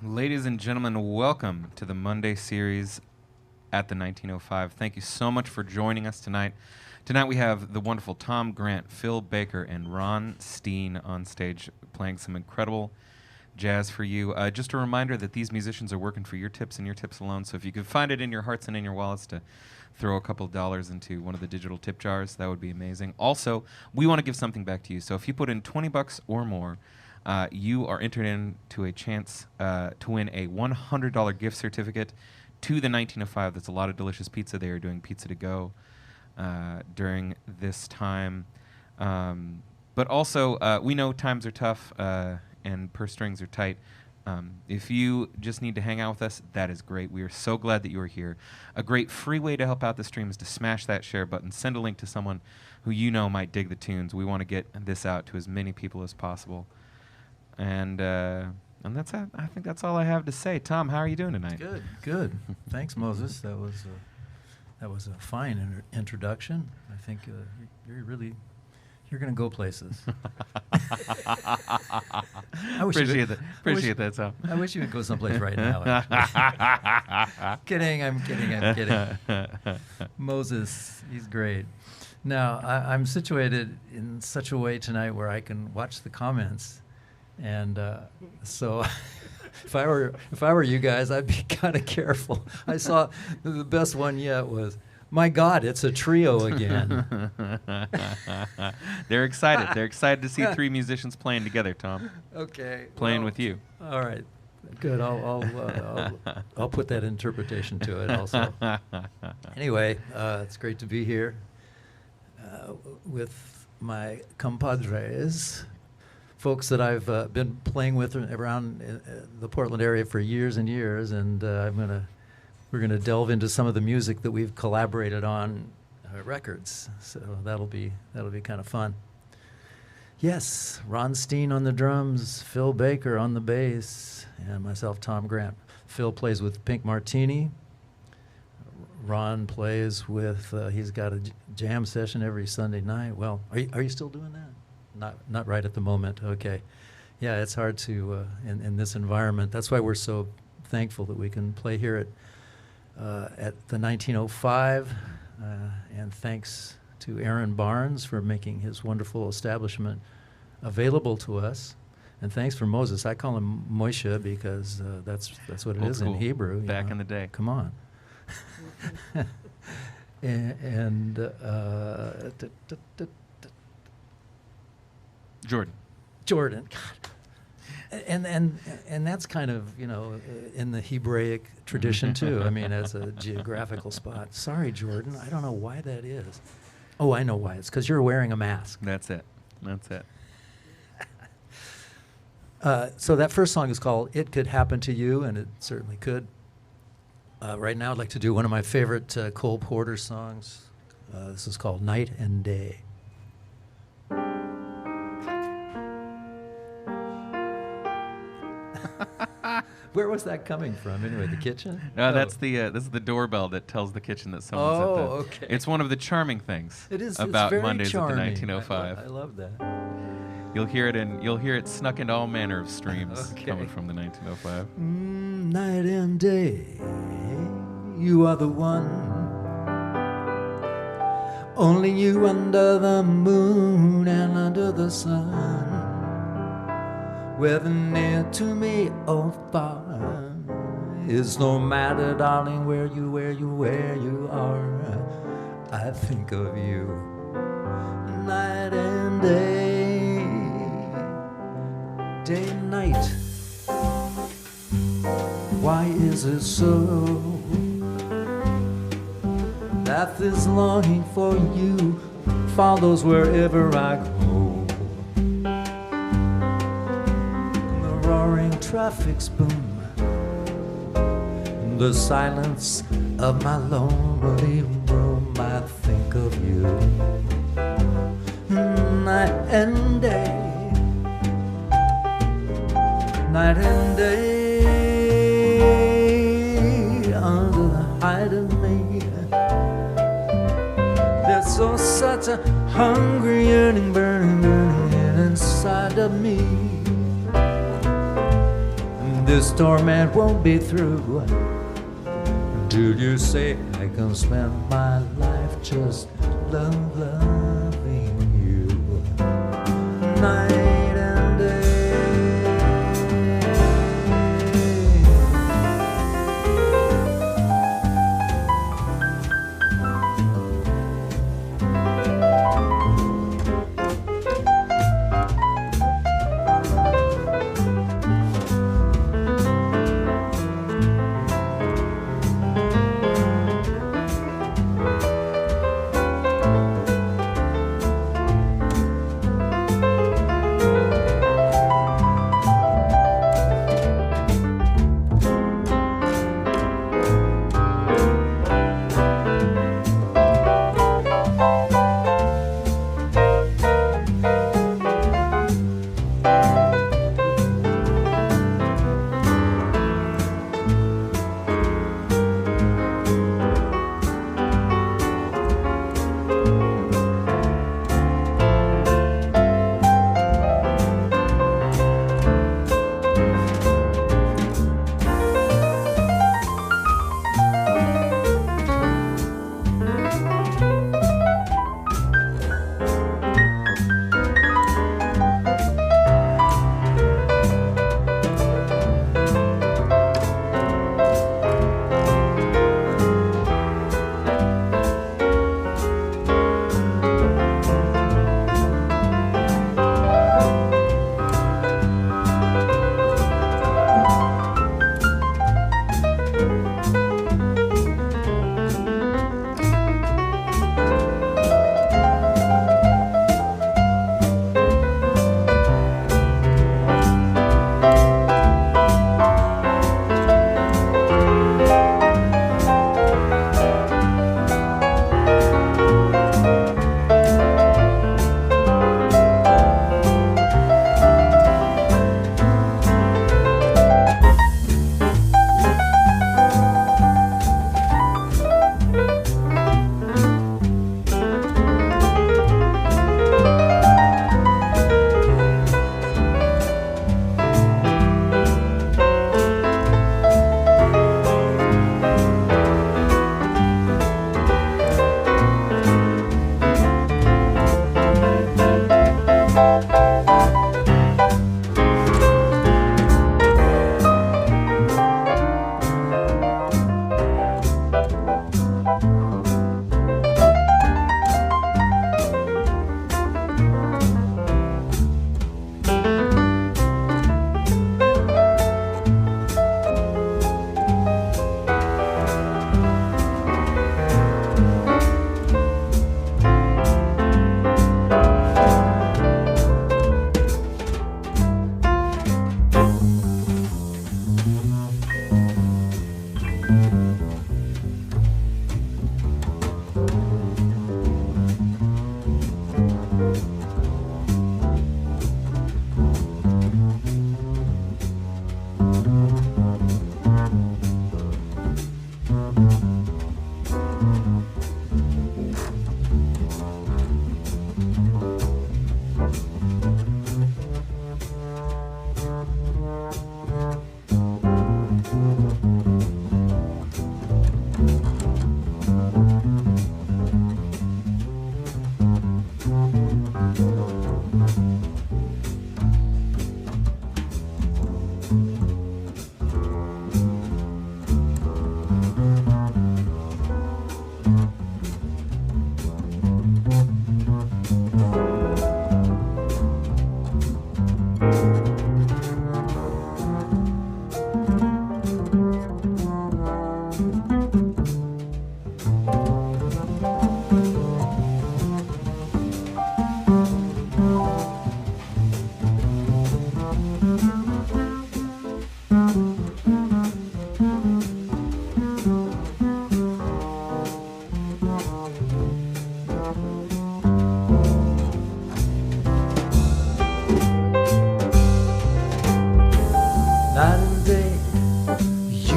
Ladies and gentlemen, welcome to the Monday series at the 1905. Thank you so much for joining us tonight. Tonight we have the wonderful Tom Grant, Phil Baker, and Ron Steen on stage playing some incredible jazz for you. Just a reminder that these musicians are working for your tips and your tips alone, so if you could find it in your hearts and in your wallets to throw a couple of dollars into one of the digital tip jars, that would be amazing. Also, we want to give something back to you, so if you put in 20 bucks or more, you are entered into a chance to win a $100 gift certificate to the 1905. That's a lot of delicious pizza. They are doing pizza to go during this time. But also, we know times are tough and purse strings are tight. If you just need to hang out with us, that is great. We are so glad that you are here. A great free way to help out the stream is to smash that share button. Send a link to someone who you know might dig the tunes. We want to get this out to as many people as possible. And that's it. I think that's all I have to say. Tom, how are you doing tonight? Good. Thanks, Moses. That was a fine introduction. I think you're going to go places. Appreciate that, Tom. I wish you would go someplace right now. I'm kidding. Moses, he's great. Now, I'm situated in such a way tonight where I can watch the comments. And so if I were you guys, I'd be kind of careful. I saw the best one yet was, my God, it's a trio again. They're excited. They're excited to see three musicians playing together, Tom. Okay. Playing with you. All right. Good. I'll put that interpretation to it also. Anyway, it's great to be here with my compadres. Folks that I've been playing with around the Portland area for years and years, and we're gonna delve into some of the music that we've collaborated on records. So that'll be kind of fun. Yes, Ron Steen on the drums, Phil Baker on the bass, and myself, Tom Grant. Phil plays with Pink Martini. Ron plays with. He's got a jam session every Sunday night. Well, are you still doing that? Not right at the moment. Okay. Yeah, it's hard to in this environment. That's why we're so thankful that we can play here at the 1905. And thanks to Aaron Barnes for making his wonderful establishment available to us. And thanks for Moses. I call him Moshe because that's what it is in Hebrew. Back in the day. Come on. Jordan. God. And that's kind of, in the Hebraic tradition too. I mean, as a geographical spot. Sorry, Jordan. I don't know why that is. Oh, I know why. It's because you're wearing a mask. That's it. So that first song is called It Could Happen to You, and it certainly could. Right now I'd like to do one of my favorite Cole Porter songs. This is called Night and Day. Where was that coming from? Anyway, the kitchen? No, that's this is the doorbell that tells the kitchen that someone's at the. Okay. It's one of the charming things about it's very Mondays charming. at the 1905. I love that. You'll hear it snuck into all manner of streams coming from the 1905. Night and day, you are the one. Only you under the moon and under the sun. Whether near to me or far, is no matter, darling, where you are. I think of you night and day, day and night. Why is it so that this longing for you follows wherever I go? Traffic's boom, in the silence of my lonely room, I think of you night and day, night and day, under the height of me. There's such a hungry yearning burning inside of me. this torment won't be through until you say I can spend my life just loving you night and day.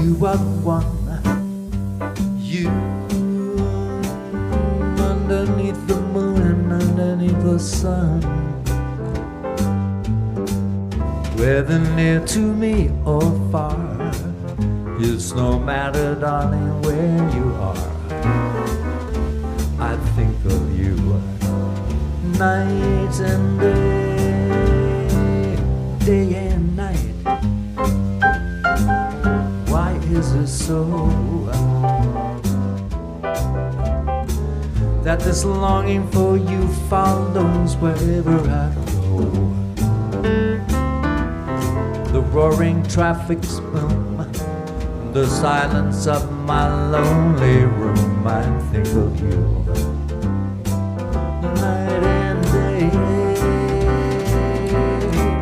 you are the one. You underneath the moon and underneath the sun. whether near to me or far. It's no matter, darling, where you are. I think of you night and day, day and night. Why is it so that this longing for you follows wherever I go? The roaring traffic's boom, the silence of my lonely room. I think of you night and day,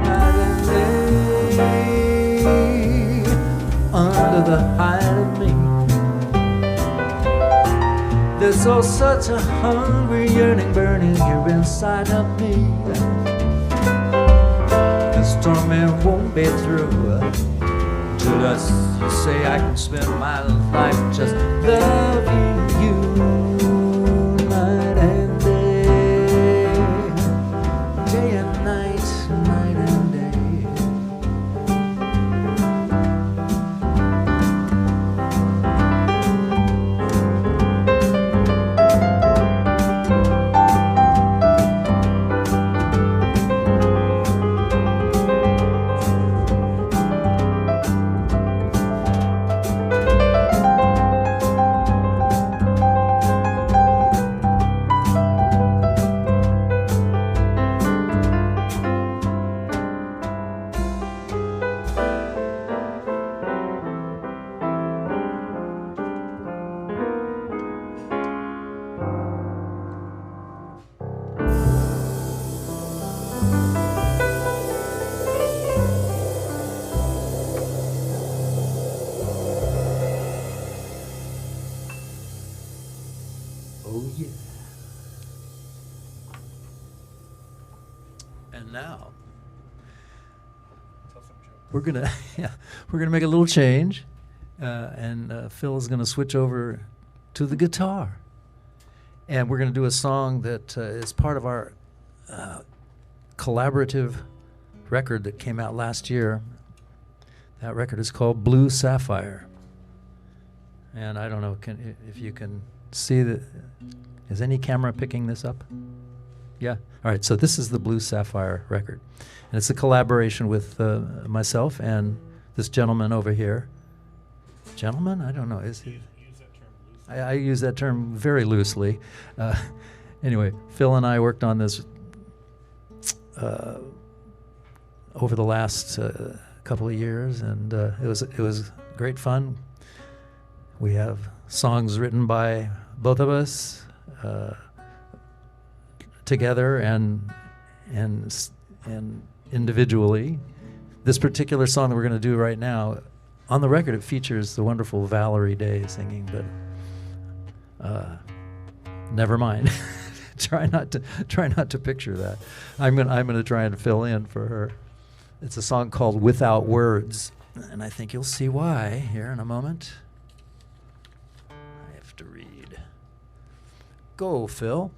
night and day, under the height of me. There's oh such a hungry yearning burning here inside of me. This torment won't be through till us you say I can spend my life just loving you night and day, day and night, night and day. Oh yeah. And now we're gonna we're gonna make a little change, and Phil is gonna switch over to the guitar, and we're gonna do a song that is part of our collaborative record that came out last year. That record is called Blue Sapphire, and I don't know if you can see that. Is any camera picking this up? Yeah. All right. So this is the Blue Sapphire record, and it's a collaboration with myself and this gentleman over here. Gentleman? I don't know. Is he? I use that term very loosely. Anyway, Phil and I worked on this over the last couple of years, and it was great fun. We have songs written by both of us together and individually. This particular song that we're going to do right now, on the record, it features the wonderful Valerie Day singing, but never mind. Try not to picture that. I'm gonna try and fill in for her. It's a song called Without Words, and I think you'll see why here in a moment. I have to read. Go, Phil.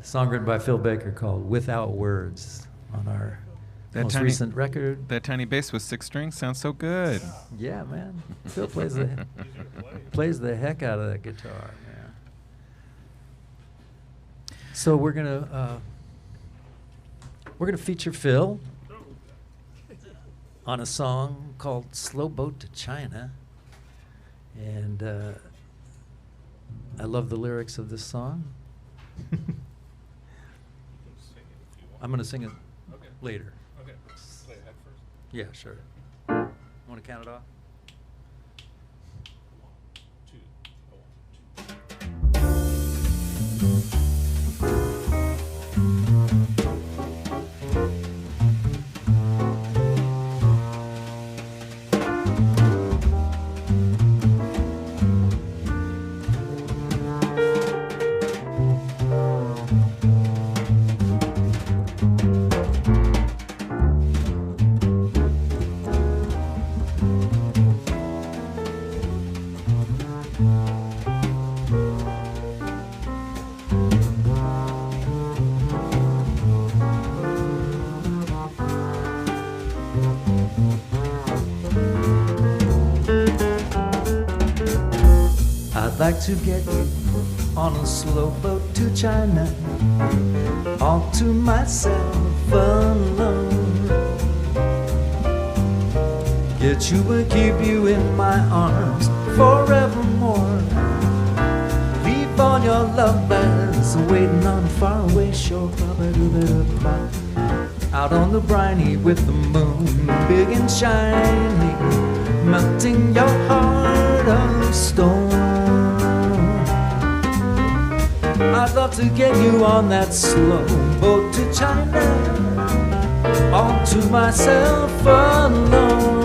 Song written by Phil Baker called "Without Words" on our most recent record. That tiny bass with 6 strings sounds so good. Yeah, man. Phil plays the heck out of that guitar, man. So we're gonna feature Phil on a song called "Slow Boat to China," and I love the lyrics of this song. I'm going to sing it later. Okay. Play it first. Yeah, sure. Want to count it off? 'I'd like to get you on a slow boat to China, all to myself alone. Get you and keep you in my arms forevermore. Leave all your loved ones waiting on a faraway shore. Out on the briny with the moon, big and shiny, melting your heart of stone. I'd love to get you on that slow boat to China, all to myself alone.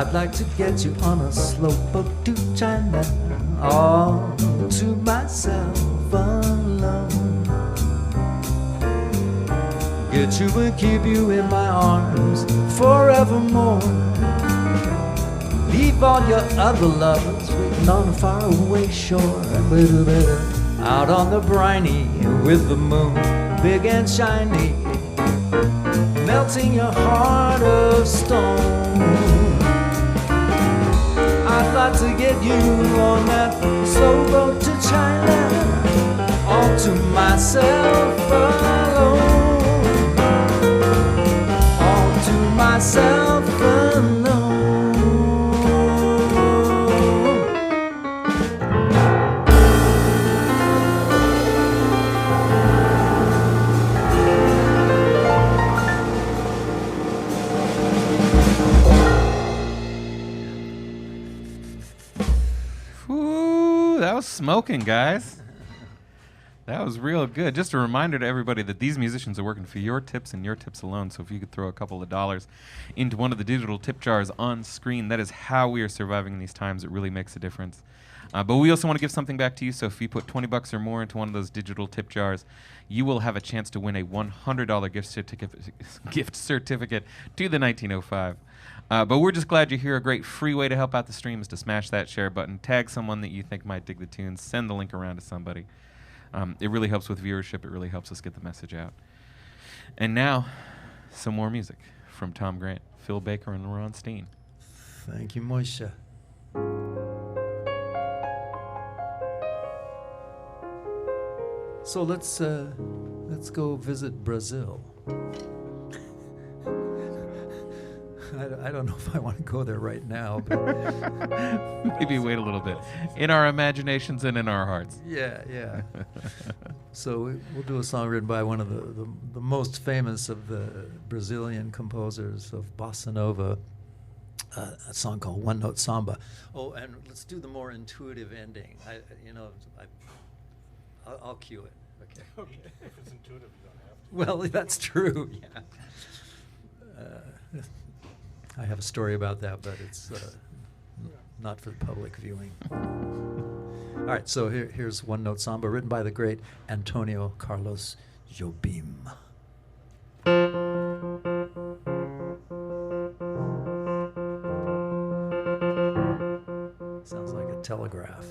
I'd like to get you on a slow boat to China, all to myself alone. Get you and keep you in my arms forevermore. Leave all your other lovers waiting on a faraway shore. Out on the briny with the moon big and shiny, melting your heart of stone. I'd like to get you on that slow boat to China, all to myself alone, all to myself alone. That was smoking, guys. That was real good. Just a reminder to everybody that these musicians are working for your tips and your tips alone. So if you could throw a couple of dollars into one of the digital tip jars on screen, that is how we are surviving in these times. It really makes a difference. But we also want to give something back to you. So if you put $20 or more into one of those digital tip jars, you will have a chance to win a $100 gift certificate to the 1905. But we're just glad you're here. A great free way to help out the stream is to smash that share button, tag someone that you think might dig the tunes, send the link around to somebody. It really helps with viewership. It really helps us get the message out. And now, some more music from Tom Grant, Phil Baker, and Ron Steen. Thank you, Moisha. So let's go visit Brazil. I don't know if I want to go there right now, but maybe wait a little bit. In our imaginations and in our hearts. Yeah. So we'll do a song written by one of the most famous of the Brazilian composers of bossa nova, a song called One Note Samba. Oh, and let's do the more intuitive ending. I'll cue it. Okay. If it's intuitive, you don't have to. Well, that's true. Yeah. I have a story about that, but it's not for the public viewing. All right, so here's One Note Samba, written by the great Antonio Carlos Jobim. Sounds like a telegraph.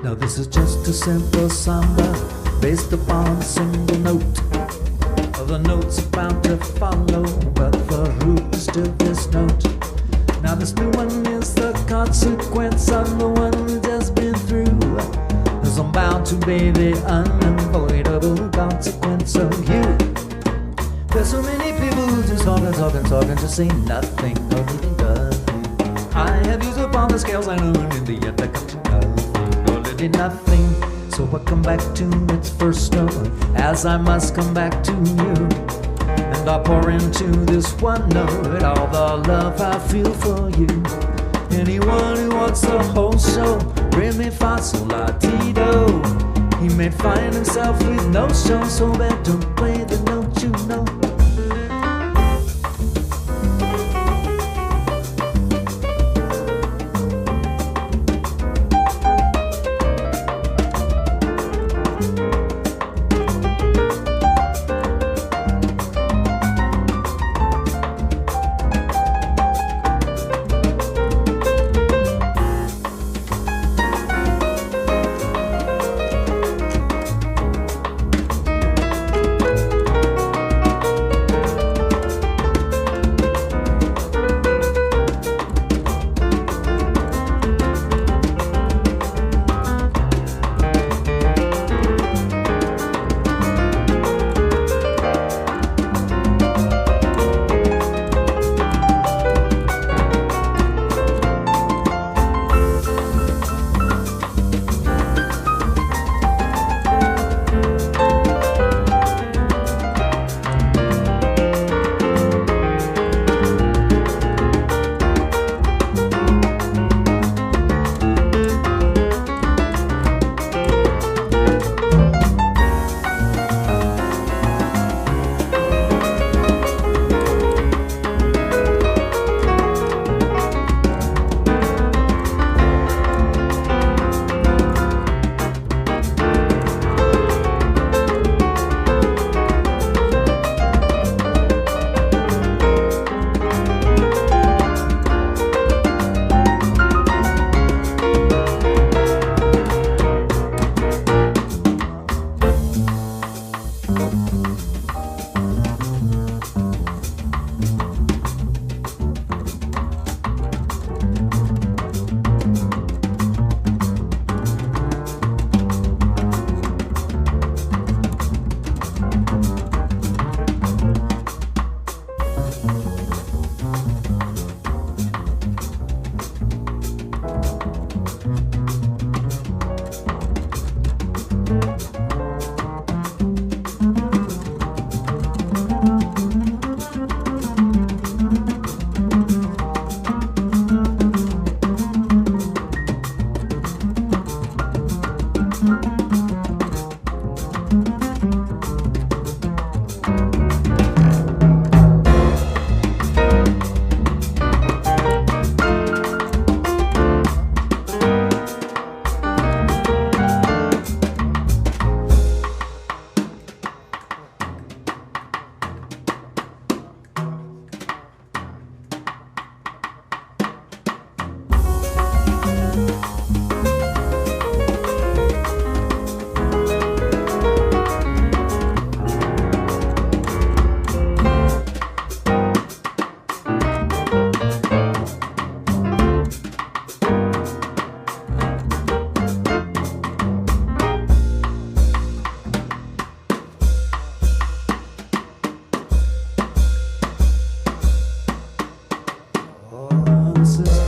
Now this is just a simple samba based upon a single note. The notes are bound to follow, but the root is to this note. Now this new one is the consequence of the one we just been through. Cause I'm bound to be the unavoidable consequence of you. There's so many people who just talk and just say nothing, no really nothing. I have used up all the scales I know, and in the end I come to nothing, no really nothing. So I come back to its first note, as I must come back to you. And I pour into this one note all the love I feel for you. Anyone who wants the whole show, re mi fa sol la ti do, he may find himself with no show, so bad don't play the note you know.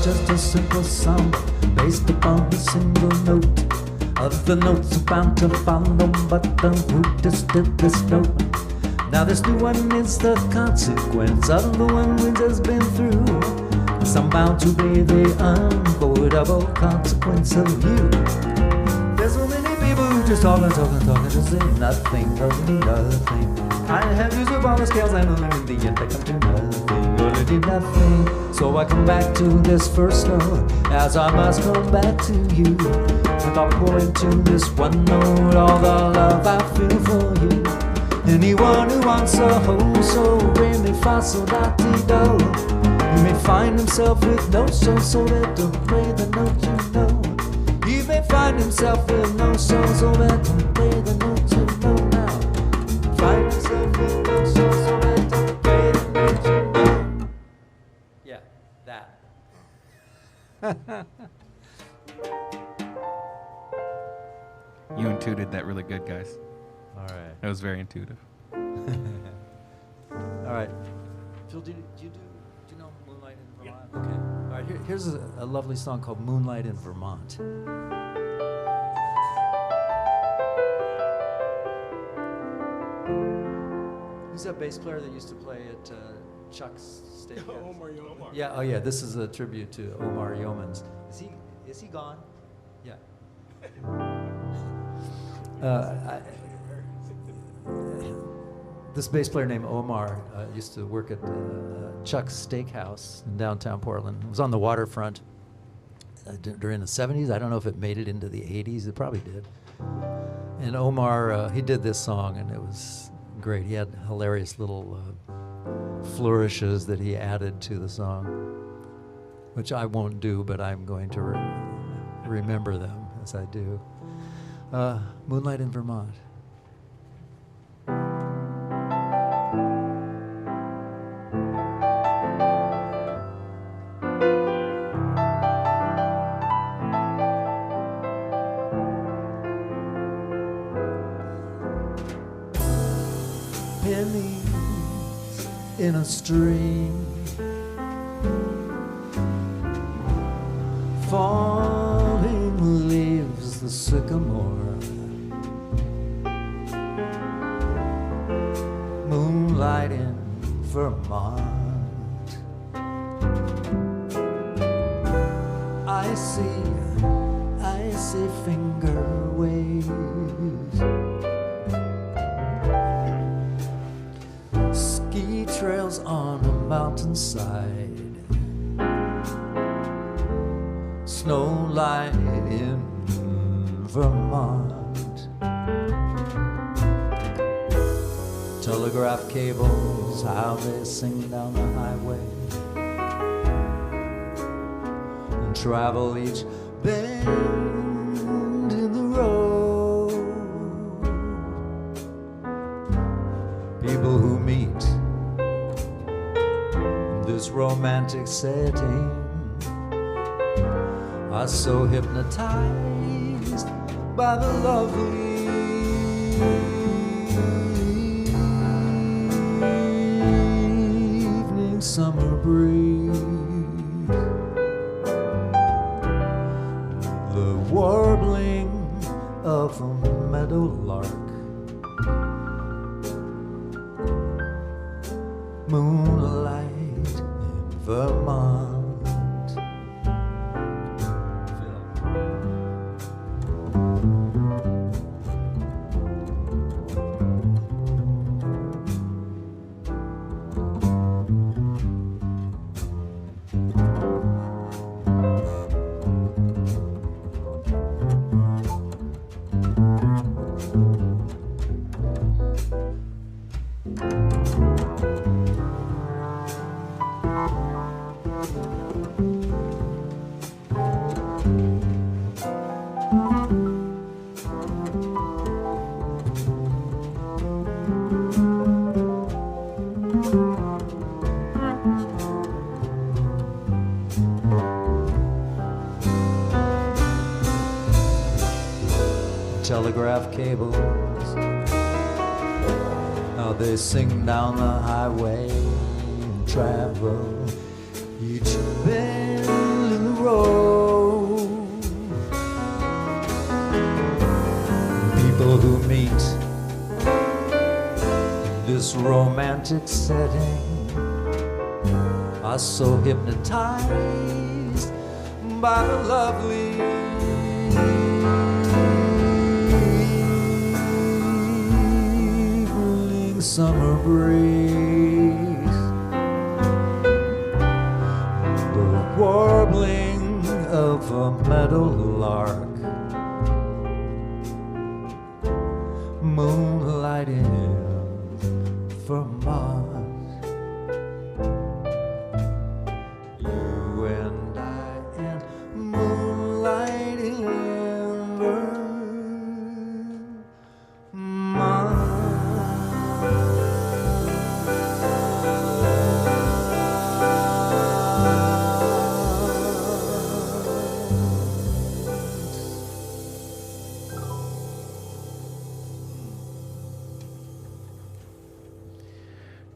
just a simple sound based upon a single note. Other notes are bound to follow, but the root is still this note. Now this new one is the consequence of the one which has been through. I'm bound to be the unavoidable consequence of you. There's so many people who just talk and talk and talk and just say nothing, only nothing. I have used up all the scales and only in the end they come to nothing, only do nothing. So I come back to this first note, as I must come back to you. If I pour into this one note all the love I feel for you. Anyone who wants a whole soul, re mi fa sol la ti do. He may find himself with no soul, so that don't play the note you know. He may find himself with no soul, so that don't play the note you know now. Find himself with no soul, so that don't play the note you know. Yeah, that. You intuited that really good, guys. All right. That was very intuitive. All right. Phil, do you know Moonlight in Vermont? Yeah. Okay. All right. Here's a lovely song called Moonlight in Vermont. Who's that bass player that used to play at Chuck's Steakhouse? Omar Yeoman. Yeah. Oh, yeah. This is a tribute to Omar Yeoman's. Is he gone? Yeah. This bass player named Omar used to work at Chuck's Steakhouse in downtown Portland. It was on the waterfront during the 70s. I don't know if it made it into the 80s. It probably did. And Omar, he did this song, and it was great. He had hilarious little flourishes that he added to the song, which I won't do, but I'm going to remember them as I do. Moonlight in Vermont. Pennies in a stream, falling leaves the sycamore. Moonlight in Vermont. I see finger waves, ski trails on a mountainside, snow light in Vermont. Telegraph cables, how they sing down the highway and travel each bend in the road. People who meet in this romantic setting are so hypnotized by the lovely evening summer breeze, the warbling of a meadowlark, moonlight in Vermont. Telegraph cables, how they sing down the highway and travel each bend in romantic setting are so hypnotized by the lovely evening summer breeze, the warbling of a meadowlark, moonlight in Vermont. You and I and moonlight in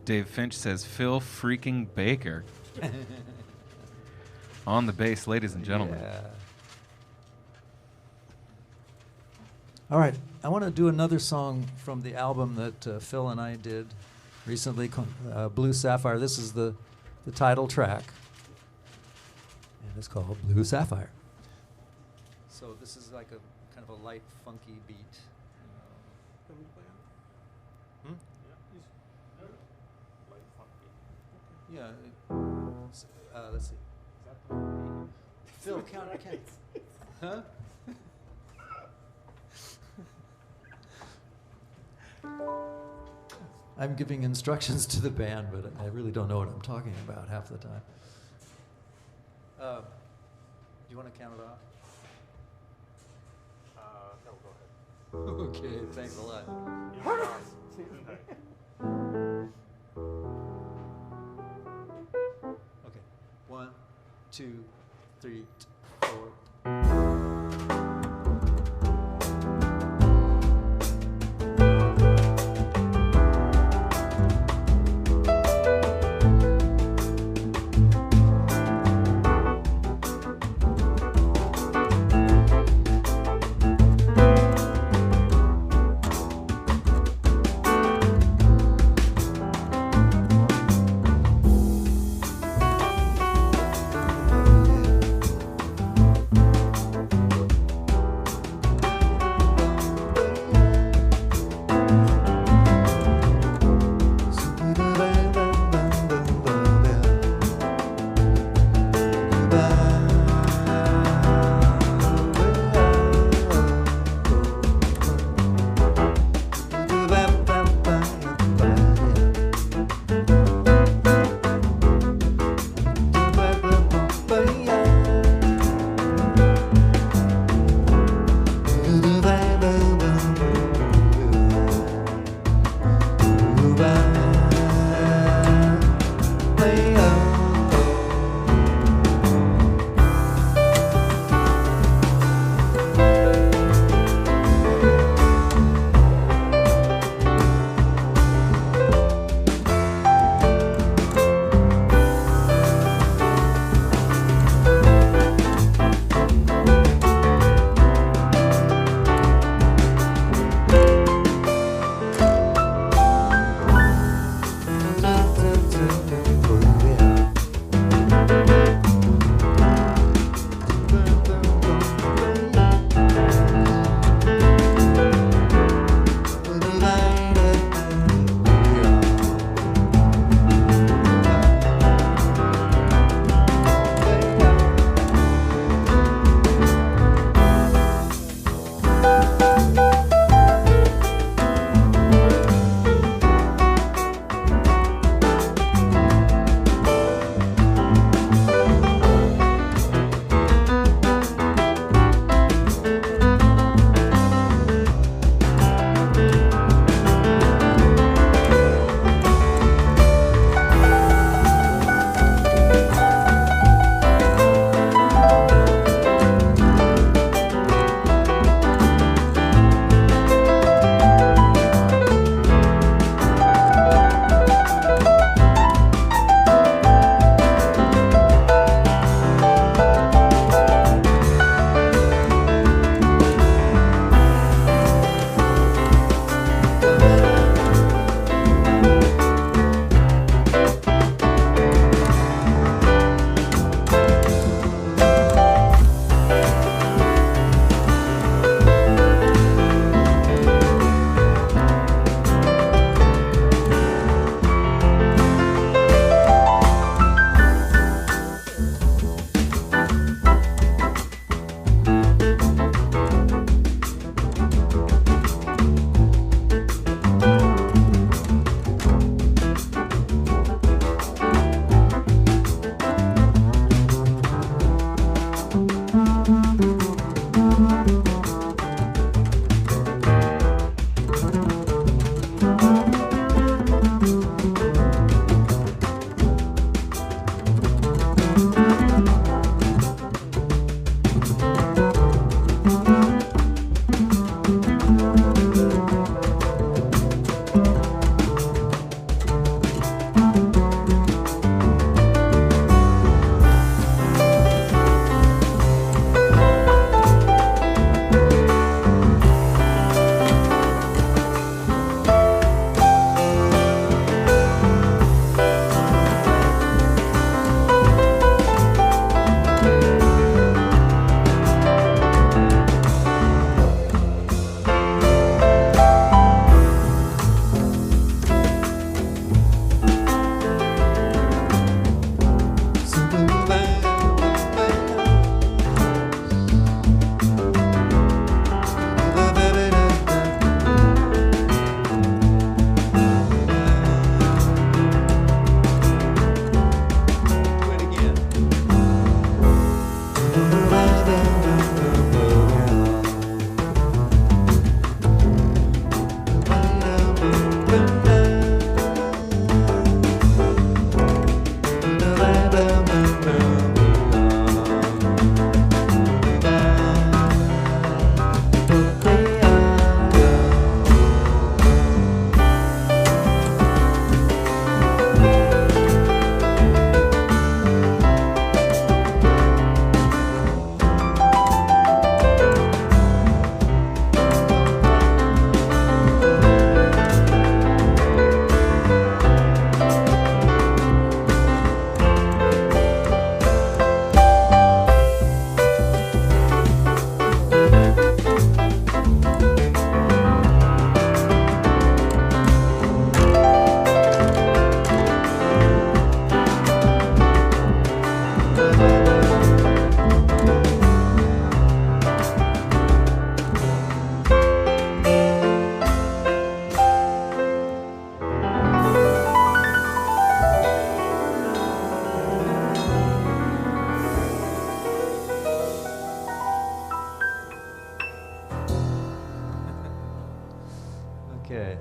Dave Finch says Phil freaking Baker. On the bass, ladies and gentlemen. Yeah. All right, I want to do another song from the album that Phil and I did recently, Blue Sapphire. This is the title track, and it's called Blue Sapphire. So this is like a kind of a light, funky beat. Yeah. Let's see. Phil, count. Huh? I'm giving instructions to the band, but I really don't know what I'm talking about half the time. Do you want to count it off? No, go ahead. Okay, thanks a lot. Okay, 1, 2, 3, 4.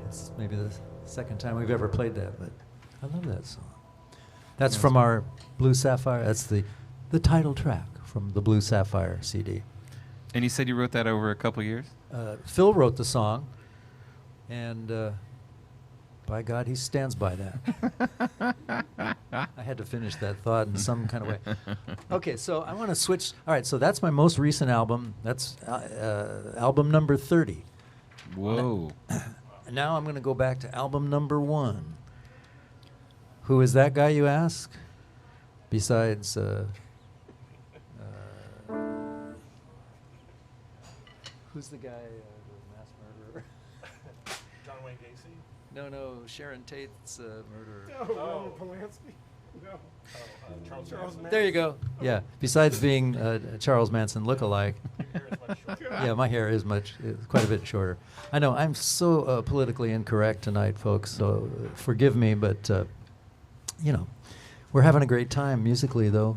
It's maybe the second time we've ever played that, but I love that song. That's from our Blue Sapphire. That's the title track from the Blue Sapphire CD. And you said you wrote that over a couple years? Phil wrote the song, and by God, he stands by that. I had to finish that thought in some kind of way. Okay, so I want to switch. All right, so that's my most recent album. That's album number 30. Whoa. Now I'm going to go back to album number 1. Who is that guy, you ask? Besides... who's the guy, the mass murderer? John Wayne Gacy? No, Sharon Tate's murderer. No, Roman Polanski? No. Charles Manson. There you go. Yeah, besides being Charles Manson lookalike. Your hair is much shorter. Yeah, my hair is quite a bit shorter. I know, I'm so politically incorrect tonight, folks, so forgive me, but, we're having a great time musically, though.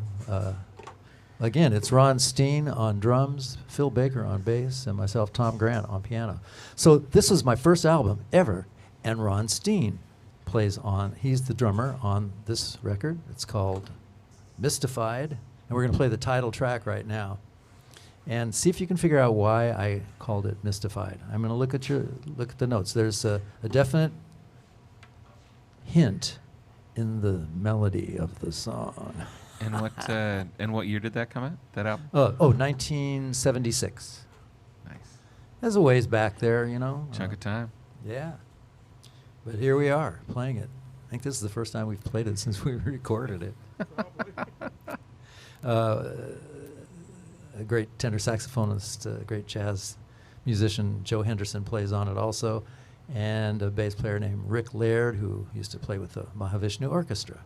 Again, it's Ron Steen on drums, Phil Baker on bass, and myself, Tom Grant, on piano. So this was my first album ever, and Ron Steen plays on, he's the drummer on this record. It's called Mystified, and we're going to play the title track right now. And see if you can figure out why I called it Mystified. I'm going to look at the notes. There's a definite hint in the melody of the song. And what year did that come out? That album? 1976. Nice. There's a ways back there, Chunk of time. Yeah. But here we are playing it. I think this is the first time we've played it since we recorded it. A great tenor saxophonist, a great jazz musician, Joe Henderson, plays on it also, and a bass player named Rick Laird, who used to play with the Mahavishnu Orchestra.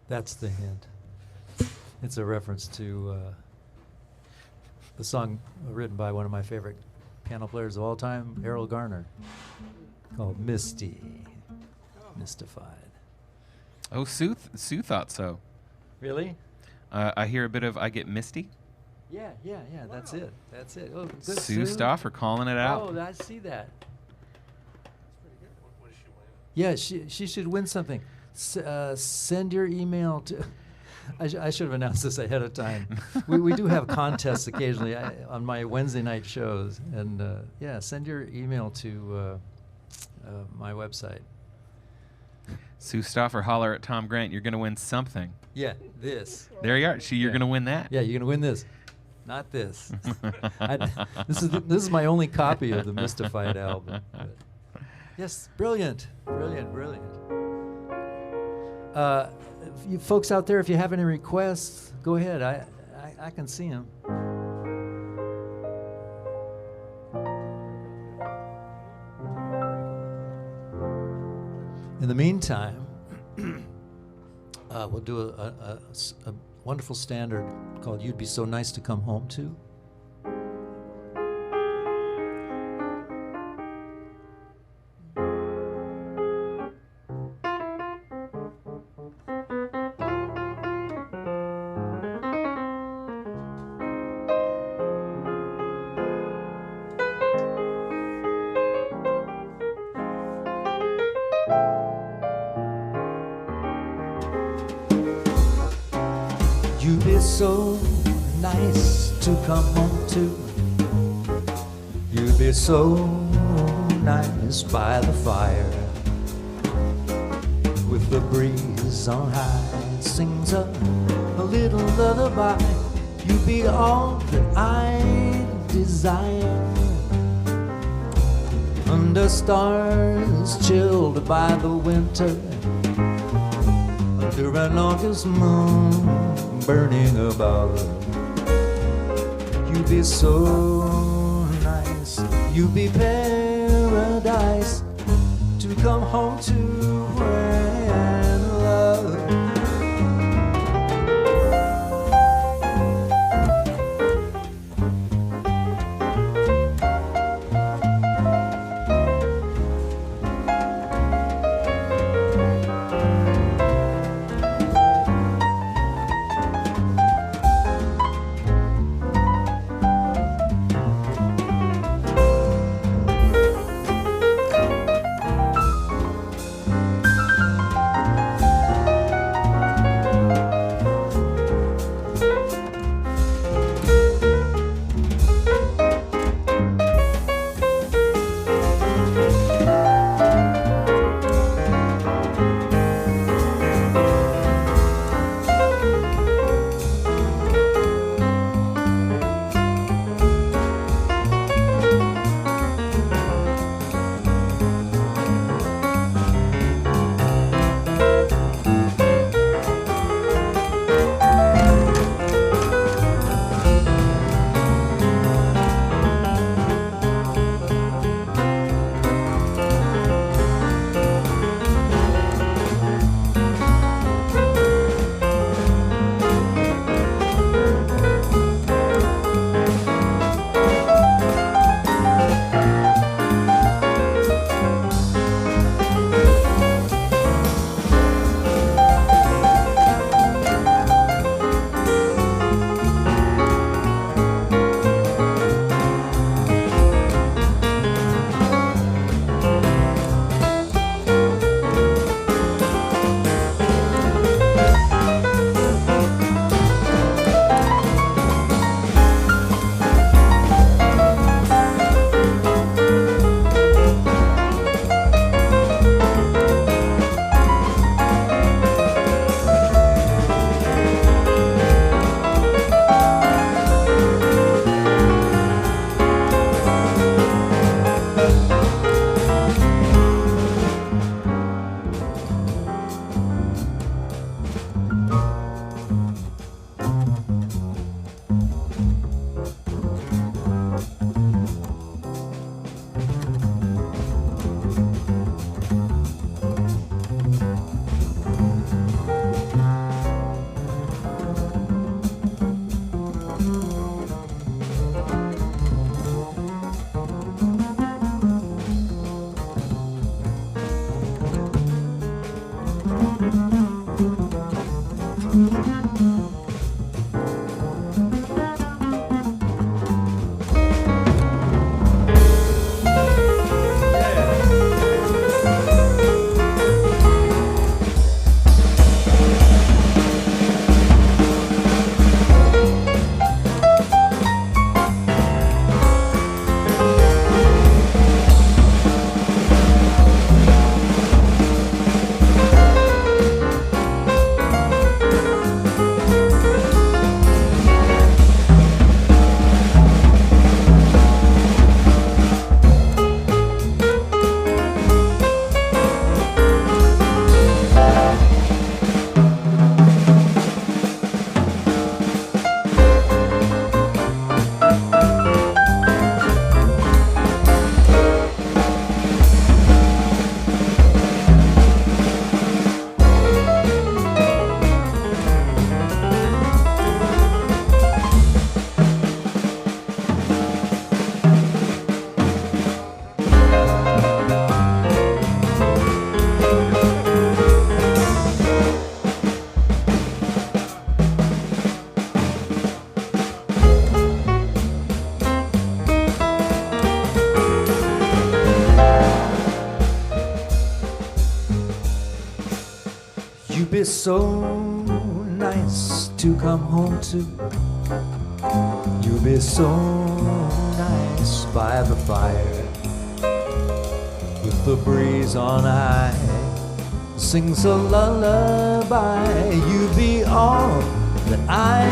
That's the hint. It's a reference to the song written by one of my favorite piano players of all time, Errol Garner, called Mystified. Oh, Sue thought so. Really? I hear a bit of I Get Misty. Yeah, that's it. That's it. Oh, good, Sue Stoffer calling it out. Oh, I see that. That's pretty good. What does she win? Yeah, she should win something. Send your email to. I should have announced this ahead of time. we do have contests occasionally on my Wednesday night shows, and yeah, send your email to my website. Sue Stoffer, holler at Tom Grant. You're going to win something. Yeah, this. There you are. You're Yeah. going to win that. Yeah, you're gonna win this, not this. This is my only copy of the Mystified album. But yes, brilliant. You folks out there, if you have any requests, go ahead. I can see them. In the meantime, we'll do a wonderful standard called "You'd Be So Nice to Come Home To." You'd be so nice to come home to. You'd be so nice by the fire, with the breeze on high. It sings a little lullaby. You'd be all that I desire. Under stars chilled by the winter, under an August moon burning above. You'd be so nice, you'd be paradise to come home to and love. be so nice to come home to. You'll be so nice by the fire, with the breeze on high, sings a lullaby. You'll be all that I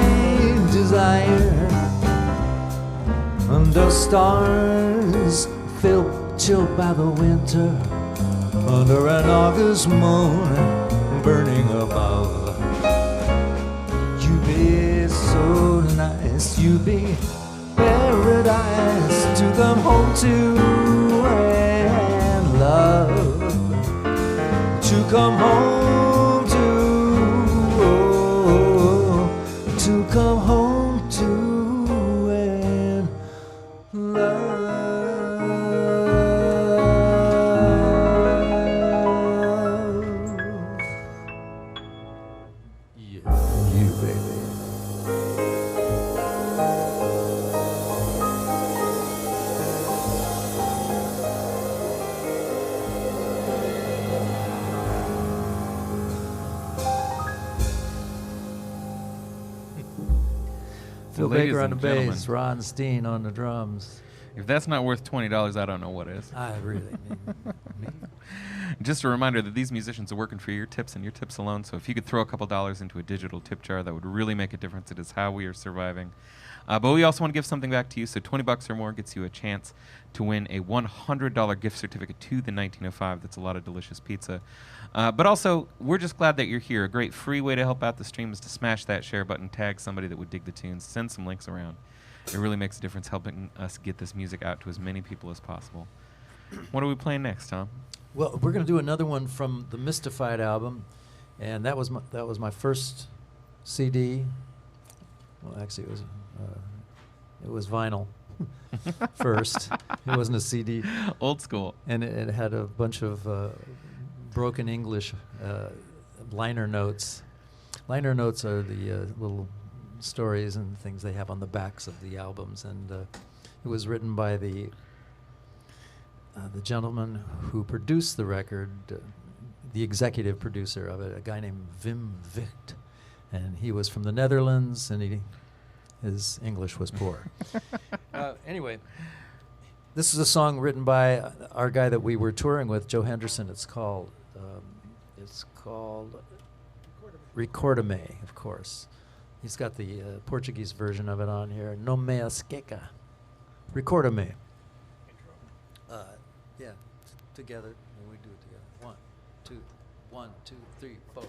desire, under stars filled chilled by the winter, under an August moon burning above. You be so nice, you be paradise to come home to and love, to come home to, oh, to come home to and love. Phil Ladies Baker on the and gentlemen, bass, Ron Steen on the drums. If that's not worth $20, I don't know what is. I really Just a reminder that these musicians are working for your tips and your tips alone. So if you could throw a couple dollars into a digital tip jar, that would really make a difference. It is how we are surviving. But we also want to give something back to you. So $20 or more gets you a chance to win a $100 gift certificate to the 1905. That's a lot of delicious pizza. But also, we're just glad that you're here. A great free way to help out the stream is to smash that share button, tag somebody that would dig the tunes, send some links around. It really makes a difference helping us get this music out to as many people as possible. What are we playing next, Tom? Well, we're going to do another one from the Mystified album, and that was my first CD. Well, actually, it was vinyl first. It wasn't a CD. Old school. And it had a bunch of broken English liner notes. Liner notes are the little stories and things they have on the backs of the albums, and it was written by the gentleman who produced the record, the executive producer of it, a guy named Wim Vicht, and he was from the Netherlands, and his English was poor. Anyway, this is a song written by our guy that we were touring with, Joe Henderson. It's called Recordame, of course. He's got the Portuguese version of it on here. No me esqueca. Recordame. Yeah, together. And we do it together. 1, 2, 3, 4.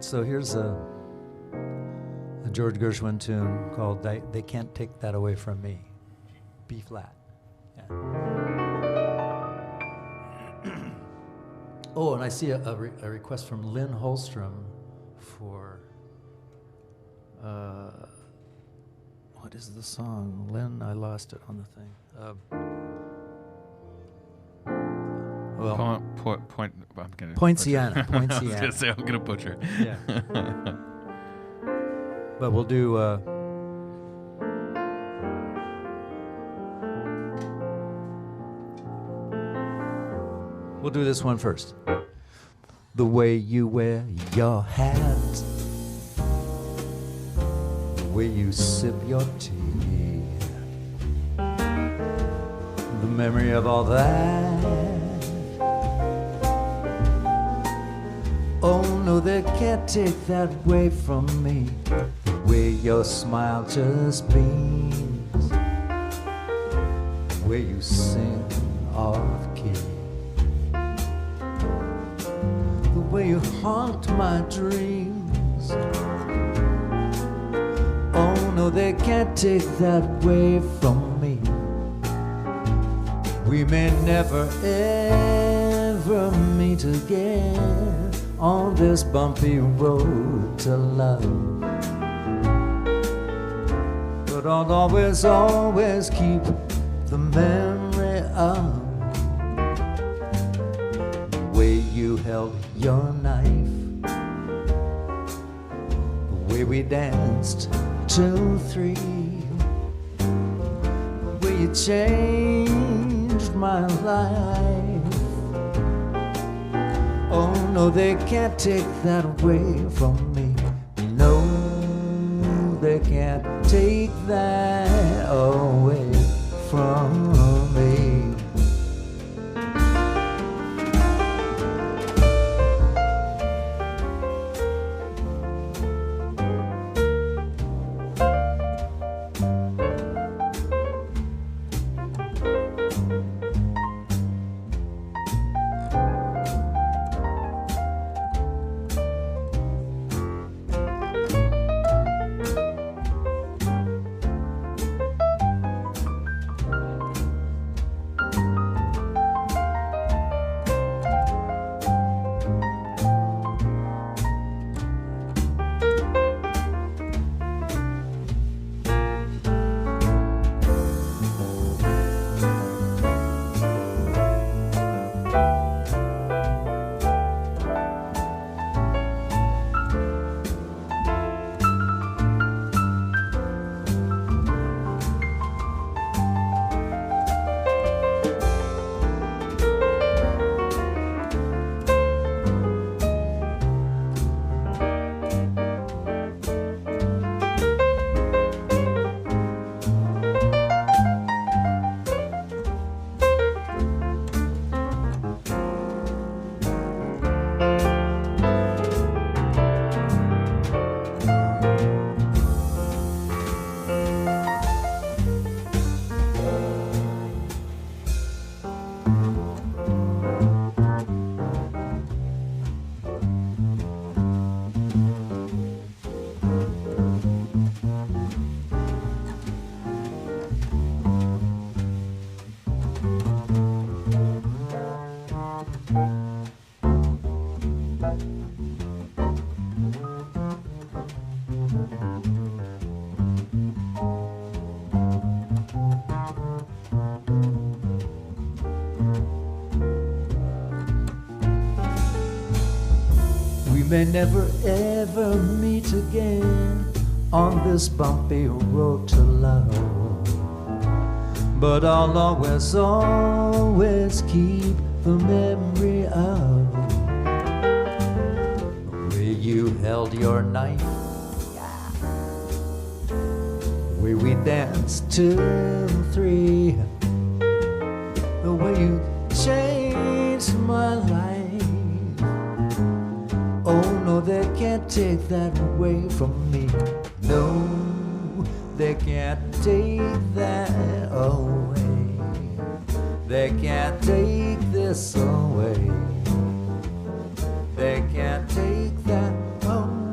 so here's a George Gershwin tune called They Can't Take That Away From Me. B flat. Yeah. Oh, and I see a request from Lynn Holstrom for, what is the song? Lynn, I lost it on the thing. Well, I'm gonna Poinciana. butcher. I was Poinciana. gonna say I'm gonna butcher. Yeah. But we'll do. We'll do this one first. The way you wear your hat, the way you sip your tea, the memory of all that. Oh no, they can't take that away from me. The way your smile just beams, the way you sing off key, the way you haunt my dreams. Oh no, they can't take that away from me. We may never ever meet again on this bumpy road to love, but I'll always, always keep the memory of the way you held your knife, the way we danced 2, 3, the way you changed my life. Oh no, they can't take that away from me. No, they can't take that away from me. May never ever meet again on this bumpy road to love, but I'll always, always keep the memory of the way you held your knife, the way we danced 2, 3, the way you changed my life. Oh no, they can't take that away from me. No, they can't take that away. They can't take this away. They can't take that away.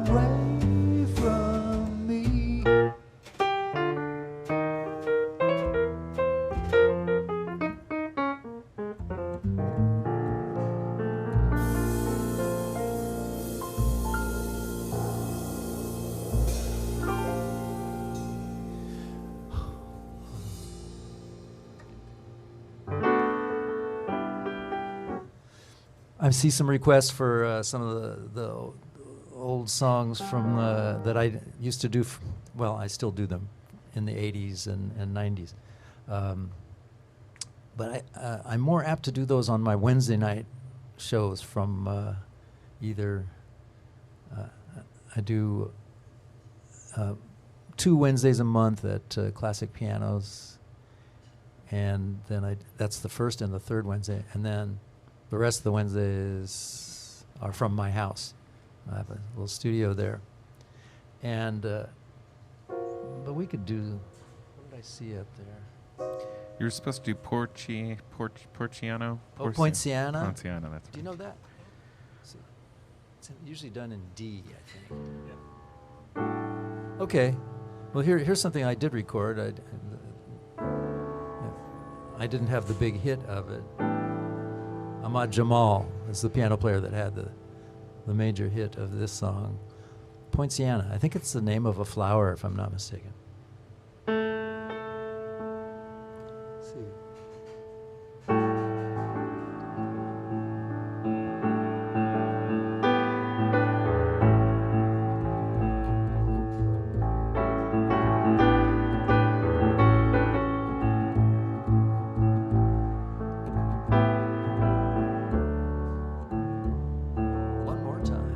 see some requests for some of the old songs from that I used to do. Well, I still do them in the 80s and 90s. But I'm more apt to do those on my Wednesday night shows from either I do 2 Wednesdays a month at Classic Pianos, and then that's the first and the third Wednesday, and then the rest of the Wednesdays are from my house. I have a little studio there, and but we could do. What did I see up there? You were supposed to do Poinciano. Oh, Poinciana. Poinciana, that's Do you know that? It's usually done in D, I think. Okay. Well, here's something I did record. I didn't have the big hit of it. Ahmad Jamal is the piano player that had the major hit of this song, Poinciana. I think it's the name of a flower, if I'm not mistaken. Let's see. One more time.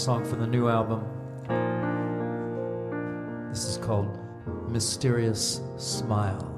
song from the new album. This is called Mysterious Smile.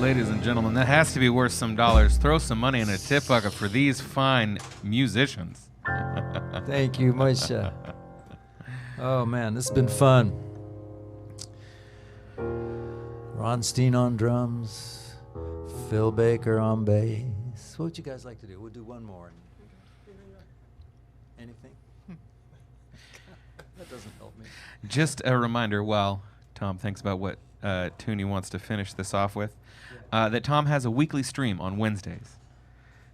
Ladies and gentlemen, that has to be worth some dollars. Throw some money in a tip bucket for these fine musicians. Thank you, Moisha. Oh, man, this has been fun. Ron Steen on drums, Phil Baker on bass. What would you guys like to do? We'll do one more. Anything? That doesn't help me. Just a reminder while Tom thinks about what tune he wants to finish this off with, that Tom has a weekly stream on Wednesdays.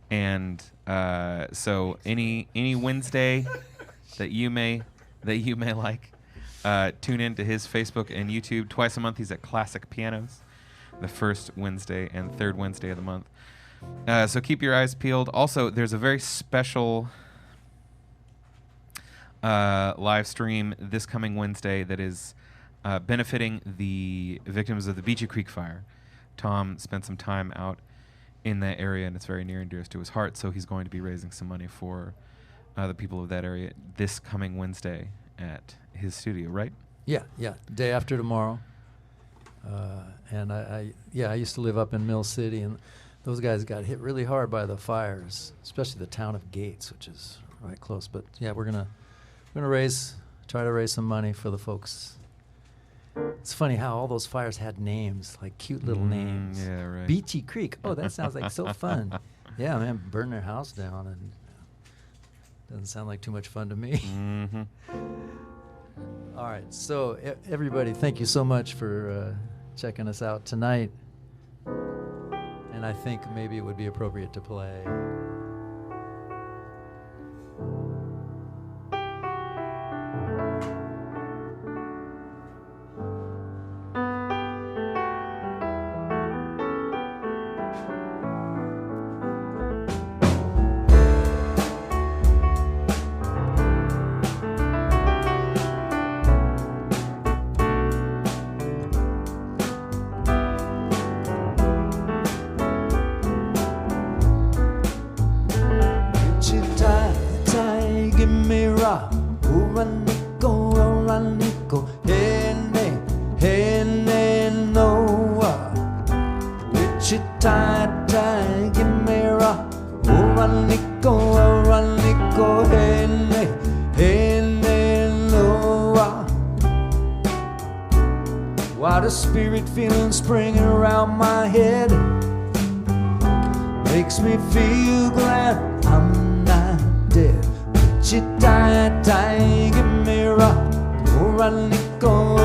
And so any Wednesday that you may like, tune in to his Facebook and YouTube. Twice a month he's at Classic Pianos, the first Wednesday and third Wednesday of the month. So keep your eyes peeled. Also, there's a very special live stream this coming Wednesday that is benefiting the victims of the Beachy Creek fire. Tom spent some time out in that area, and it's very near and dear to his heart, so he's going to be raising some money for the people of that area this coming Wednesday at his studio, right? Yeah. Day after tomorrow. And I used to live up in Mill City, and those guys got hit really hard by the fires, especially the town of Gates, which is right close. But yeah, we're gonna try to raise some money for the folks. It's funny how all those fires had names, like cute little names. Yeah, right. Beachy Creek. Oh, that sounds like so fun. Yeah, man, burn their house down, and doesn't sound like too much fun to me. Mm-hmm. All right, so everybody, thank you so much for checking us out tonight. And I think maybe it would be appropriate to play. Why the spirit feeling springing around my head makes me feel glad I'm not dead. Wichita, give me rock, Oranico,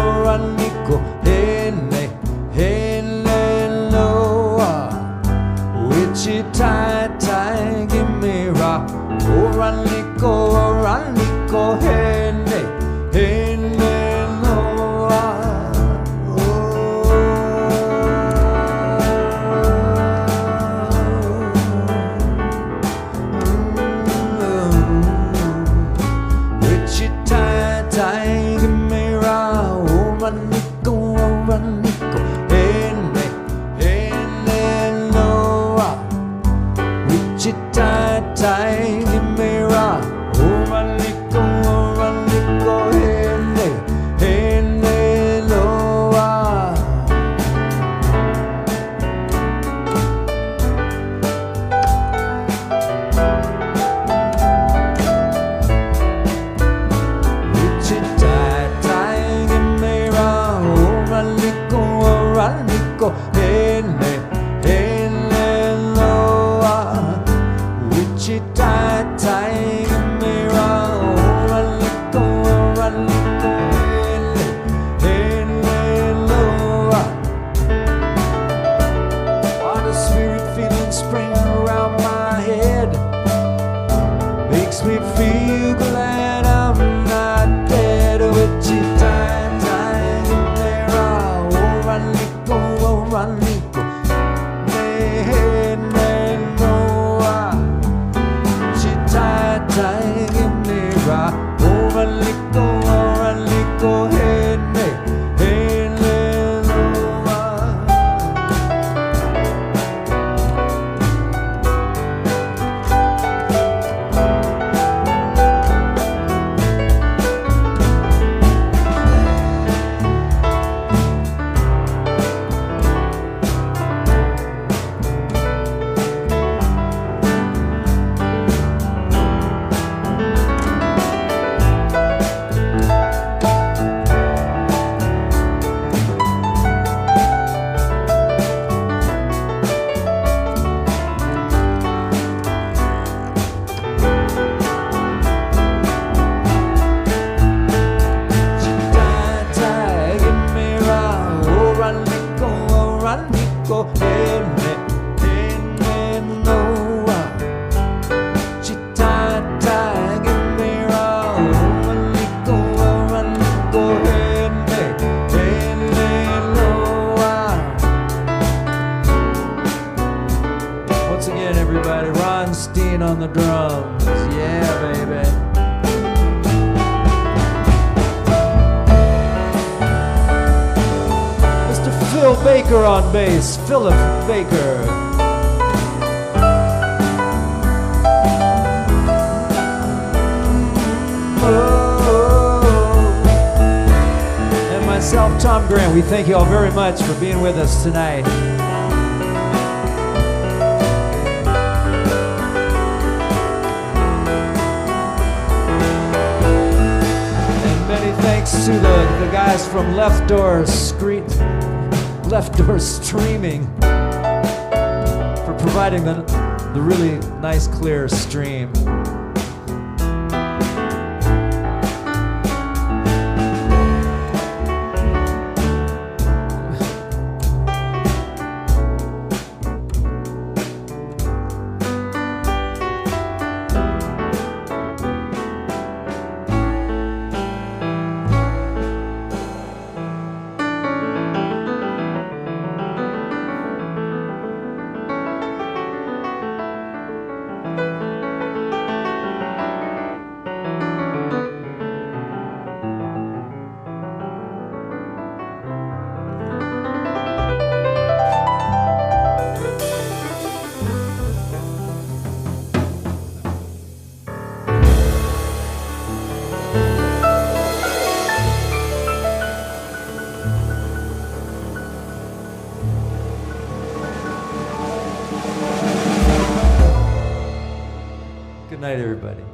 hele, loa. Wichita, give me rock, Oranico, hele, loa. On the drums, yeah, baby. Mr. Phil Baker on bass, Philip Baker. And myself, Tom Grant, we thank you all very much for being with us tonight. Thanks to the guys from Left Door Streaming for providing the really nice clear stream. night, everybody.